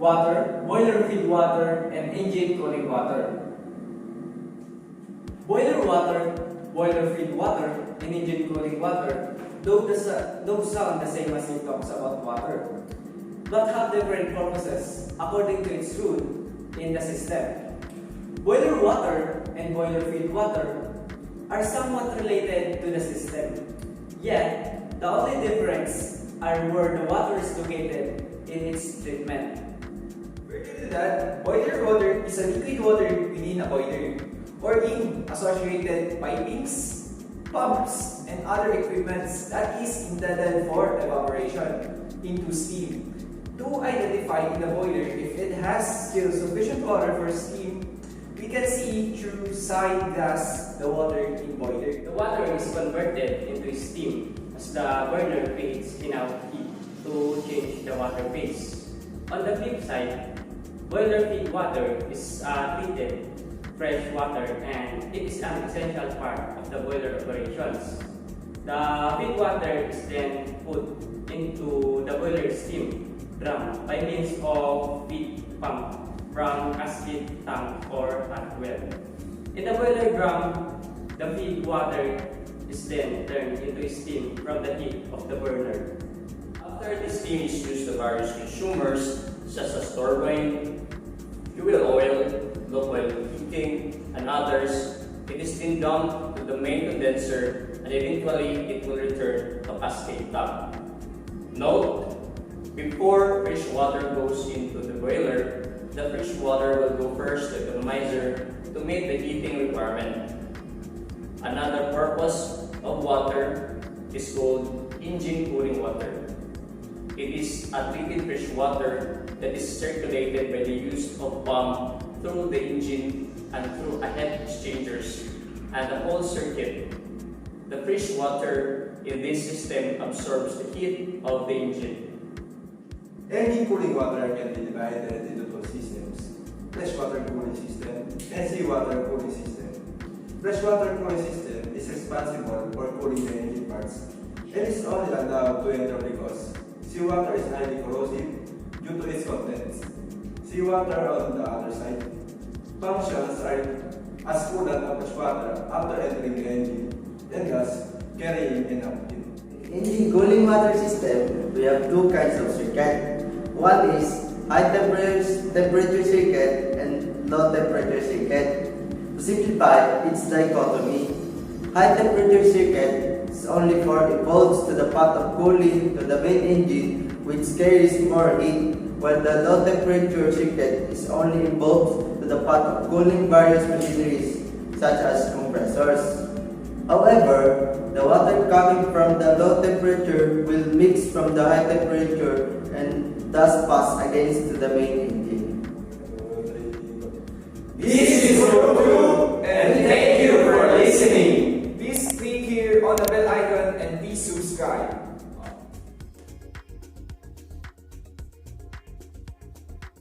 water, boiler feed water, and engine cooling water. Boiler water, boiler feed water, and engine cooling water don't sound the same as it talks about water, but have different purposes according to its role in the system. Boiler water and boiler feed water are somewhat related to the system, yet the only difference are where the water is located in its treatment. Further to that, boiler water is a liquid water within a boiler or in associated pipings, pumps, and other equipments that is intended for evaporation into steam. To identify in the boiler if it has still sufficient water for steam, we can see through side glass the water in boiler. The water is converted into steam as the burner creates enough heat to change the water phase. On the flip side, boiler feed water is treated fresh water and it is an essential part of the boiler operations. The feed water is then put into the boiler steam drum by means of feed pump from casket tank or hot well. In the boiler drum, the feed water is then turned into steam from the heat of the burner. After the steam is used to various consumers such as turbine, fuel oil, local heating, and others, it is then dumped to the main condenser and eventually it will return to cascade tank. Note, before fresh water goes into the boiler, the fresh water will go first to the economizer to meet the heating requirement. Another purpose of water is called engine cooling water. It is a treated fresh water that is circulated by the use of pump through the engine and through a heat exchangers and the whole circuit. The fresh water in this system absorbs the heat of the engine. Engine cooling water can be divided into two systems: freshwater cooling system and seawater cooling system. Freshwater cooling system is responsible for cooling the engine parts and is only allowed to enter because seawater is highly corrosive due to its contents. Seawater, on the other side, functions are as coolant of freshwater after entering the engine and thus carrying enough heat. In the cooling water system, we have two kinds of circuit. One is high temperature circuit and low temperature circuit. To simplify its dichotomy, high temperature circuit is only for involves to the path of cooling to the main engine, which carries more heat, while the low temperature circuit is only involved to the path of cooling various machineries such as compressors. However, the water coming from the low temperature will mix from the high temperature and thus pass against the main